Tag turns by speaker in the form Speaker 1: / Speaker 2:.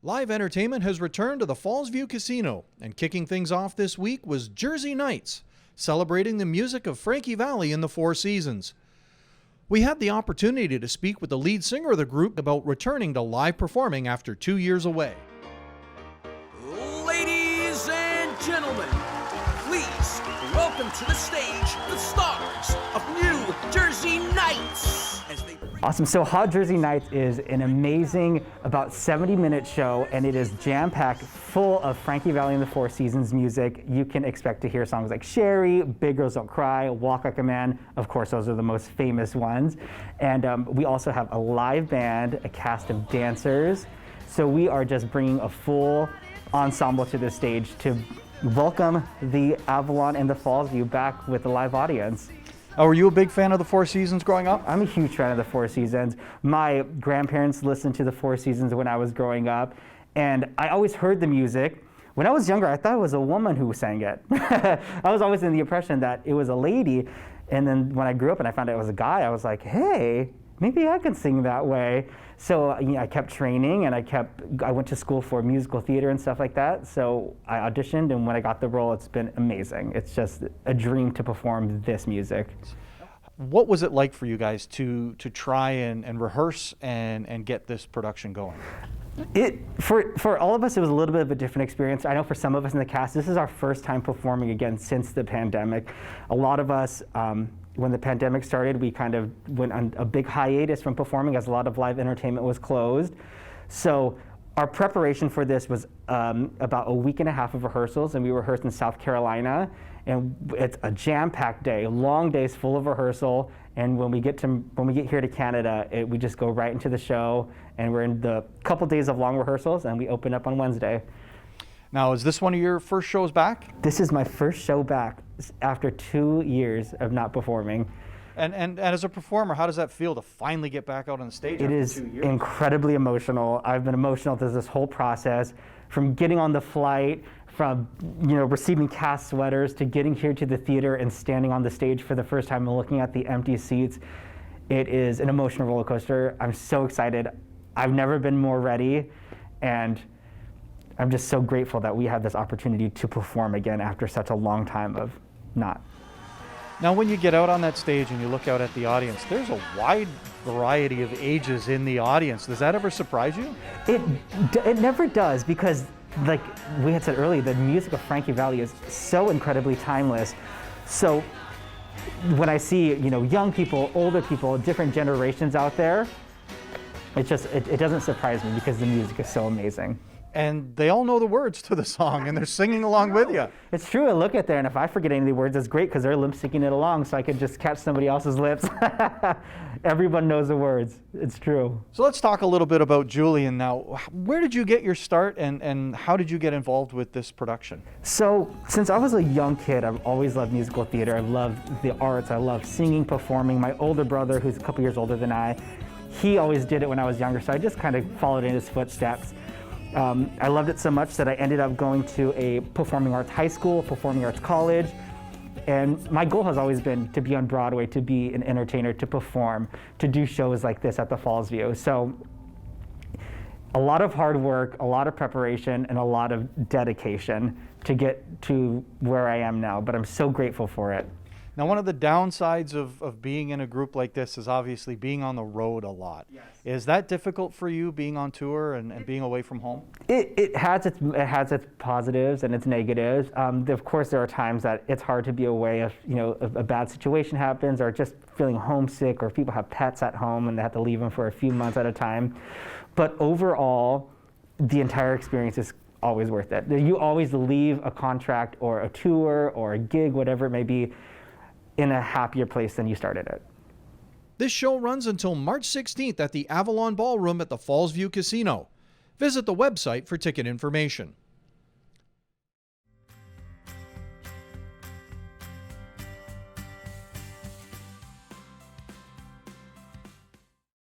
Speaker 1: Live entertainment has returned to the Fallsview Casino, and kicking things off this week was Jersey Nights, celebrating the music of Frankie Valli in the Four Seasons. We had the opportunity to speak with the lead singer of the group about returning to live performing after 2 years away.
Speaker 2: Ladies and gentlemen, please welcome to the stage the stars of New Jersey Nights.
Speaker 3: Awesome. So Hot Jersey Nights is an amazing, about 70-minute show, and it is jam-packed full of Frankie Valli and the Four Seasons music. You can expect to hear songs like Sherry, Big Girls Don't Cry, Walk Like a Man. Of course, those are the most famous ones. And we also have a live band, a cast of dancers. So we are just bringing a full ensemble to the stage to welcome the Avalon and the Fallsview back with a live audience.
Speaker 1: Oh, were you a big fan of the Four Seasons growing up?
Speaker 3: I'm a huge fan of the Four Seasons. My grandparents listened to the Four Seasons when I was growing up, and I always heard the music. When I was younger, I thought it was a woman who sang it. I was always in the impression that it was a lady, and then when I grew up and I found out it was a guy, I was like, hey, maybe I can sing that way. So I kept training, and I went to school for musical theater and stuff like that. So I auditioned, and when I got the role, it's been amazing. It's just a dream to perform this music.
Speaker 1: What was it like for you guys to try and rehearse and get this production going?
Speaker 3: For all of us, it was a little bit of a different experience. I know for some of us in the cast, this is our first time performing again since the pandemic. A lot of us, when the pandemic started, we kind of went on a big hiatus from performing as a lot of live entertainment was closed. So our preparation for this was about a week and a half of rehearsals, and we rehearsed in South Carolina. And it's a jam-packed day, long days full of rehearsal. And when we get here to Canada, we just go right into the show, and we're in the couple days of long rehearsals, and we open up on Wednesday.
Speaker 1: Now, is this one of your first shows back?
Speaker 3: This is my first show back after 2 years of not performing.
Speaker 1: And as a performer, how does that feel to finally get back out on the stage after 2 years?
Speaker 3: It is incredibly emotional. I've been emotional through this whole process, from getting on the flight, from receiving cast sweaters, to getting here to the theater and standing on the stage for the first time and looking at the empty seats. It is an emotional roller coaster. I'm so excited. I've never been more ready, and I'm just so grateful that we had this opportunity to perform again after such a long time of not.
Speaker 1: Now, when you get out on that stage and you look out at the audience, there's a wide variety of ages in the audience. Does that ever surprise you?
Speaker 3: It never does, because like we had said earlier, the music of Frankie Valli is so incredibly timeless. So when I see young people, older people, different generations out there, it doesn't surprise me, because the music is so amazing.
Speaker 1: And they all know the words to the song, and they're singing along with you.
Speaker 3: It's true. I look at there, and if I forget any of the words, it's great, because they're lip syncing it along, so I can just catch somebody else's lips. Everyone knows the words. It's true.
Speaker 1: So let's talk a little bit about Julian now. Where did you get your start, and how did you get involved with this production?
Speaker 3: So since I was a young kid, I've always loved musical theater. I loved the arts. I loved singing, performing. My older brother, who's a couple years older than I, he always did it when I was younger, so I just kind of followed in his footsteps. I loved it so much that I ended up going to a performing arts high school, performing arts college, and my goal has always been to be on Broadway, to be an entertainer, to perform, to do shows like this at the Fallsview. So a lot of hard work, a lot of preparation, and a lot of dedication to get to where I am now, but I'm so grateful for it.
Speaker 1: Now, one of the downsides of being in a group like this is obviously being on the road a lot.
Speaker 3: Yes.
Speaker 1: Is that difficult for you, being on tour and being away from home?
Speaker 3: It has its positives and its negatives. Of course, there are times that it's hard to be away if a bad situation happens, or just feeling homesick, or if people have pets at home and they have to leave them for a few months at a time. But overall, the entire experience is always worth it. You always leave a contract or a tour or a gig, whatever it may be, in a happier place than you started it.
Speaker 1: This show runs until March 16th at the Avalon Ballroom at the Fallsview Casino. Visit the website for ticket information.